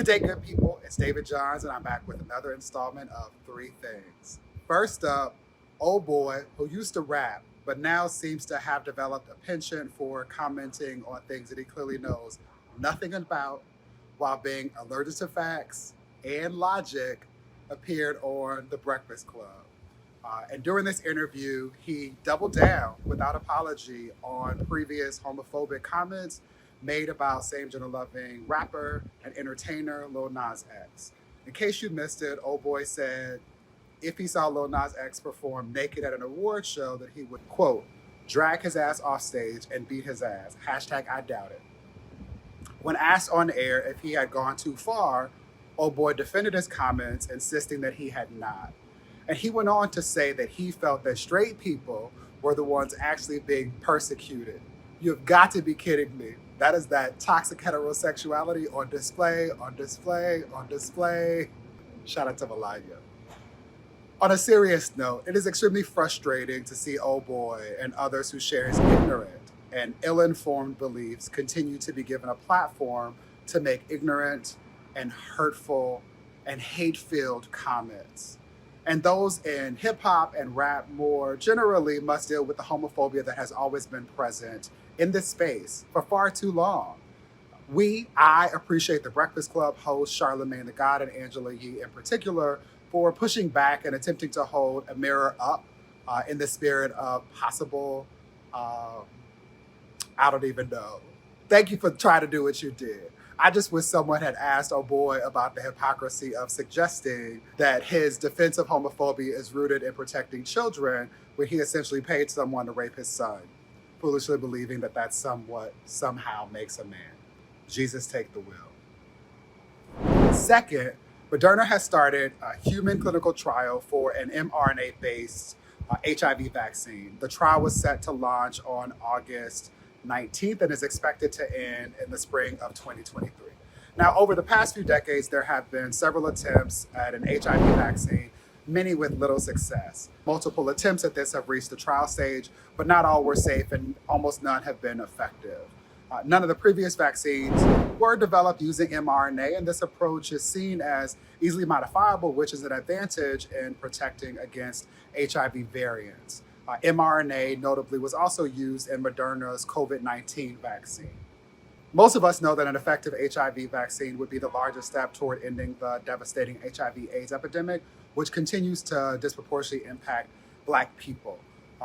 Good day, good people. It's David Johns, and I'm back with another installment of Three Things. First up, old boy who used to rap, but now seems to have developed a penchant for commenting on things that he clearly knows nothing about while being allergic to facts and logic, appeared on The Breakfast Club. And during this interview, he doubled down without apology on previous homophobic comments made about same-gender loving rapper and entertainer Lil Nas X. In case you missed it, old boy said if he saw Lil Nas X perform naked at an award show that he would, quote, drag his ass off stage and beat his ass. Hashtag I doubt it. When asked on air if he had gone too far, old boy defended his comments, insisting that he had not. And he went on to say that he felt that straight people were the ones actually being persecuted. You've got to be kidding me. That is that toxic heterosexuality on display, on display, on display. Shout out to Melania. On a serious note, it is extremely frustrating to see old boy and others who share his ignorant and ill-informed beliefs continue to be given a platform to make ignorant and hurtful and hate-filled comments. And those in hip hop and rap more generally must deal with the homophobia that has always been present in this space for far too long. I appreciate the Breakfast Club hosts Charlamagne the God and Angela Yee in particular for pushing back and attempting to hold a mirror up in the spirit of possible, I don't even know. Thank you for trying to do what you did. I just wish someone had asked oh boy about the hypocrisy of suggesting that his defense of homophobia is rooted in protecting children when he essentially paid someone to rape his son, foolishly believing that that somehow makes a man. Jesus take the wheel. Second, Moderna has started a human clinical trial for an mRNA-based HIV vaccine. The trial was set to launch on August 19th and is expected to end in the spring of 2023. Now, over the past few decades, there have been several attempts at an HIV vaccine, many with little success. Multiple attempts at this have reached the trial stage, but not all were safe and almost none have been effective. None of the previous vaccines were developed using mRNA, and this approach is seen as easily modifiable, which is an advantage in protecting against HIV variants. mRNA notably was also used in Moderna's COVID-19 vaccine. Most of us know that an effective HIV vaccine would be the largest step toward ending the devastating HIV/AIDS epidemic, which continues to disproportionately impact Black people.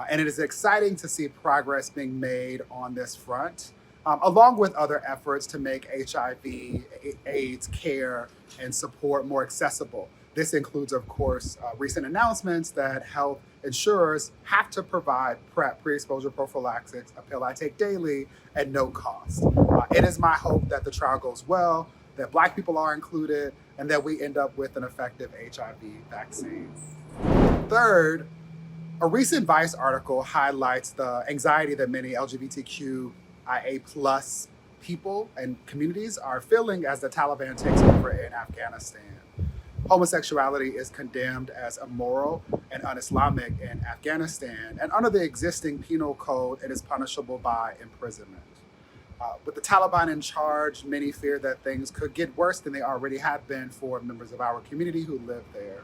And it is exciting to see progress being made on this front, along with other efforts to make HIV/AIDS care and support more accessible. This includes, of course, recent announcements that health insurers have to provide PrEP, pre-exposure prophylaxis, a pill I take daily, at no cost. It is my hope that the trial goes well, that Black people are included, and that we end up with an effective HIV vaccine. Third, a recent Vice article highlights the anxiety that many LGBTQIA+ people and communities are feeling as the Taliban takes over in Afghanistan. Homosexuality is condemned as immoral and un-Islamic in Afghanistan, and under the existing penal code, it is punishable by imprisonment. With the Taliban in charge, many fear that things could get worse than they already have been for members of our community who live there.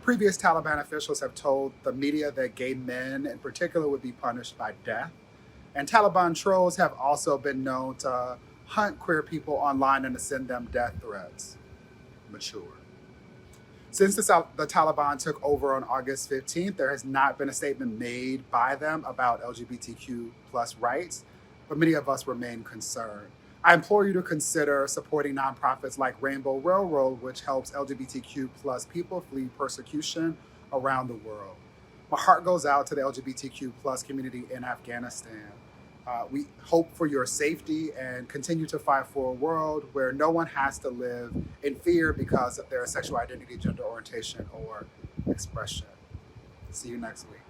Previous Taliban officials have told the media that gay men in particular would be punished by death, and Taliban trolls have also been known to hunt queer people online and to send them death threats. Mature. Since the Taliban took over on August 15th, there has not been a statement made by them about LGBTQ+ rights, but many of us remain concerned. I implore you to consider supporting nonprofits like Rainbow Railroad, which helps LGBTQ+ people flee persecution around the world. My heart goes out to the LGBTQ+ community in Afghanistan. We hope for your safety and continue to fight for a world where no one has to live in fear because of their sexual identity, gender orientation, or expression. See you next week.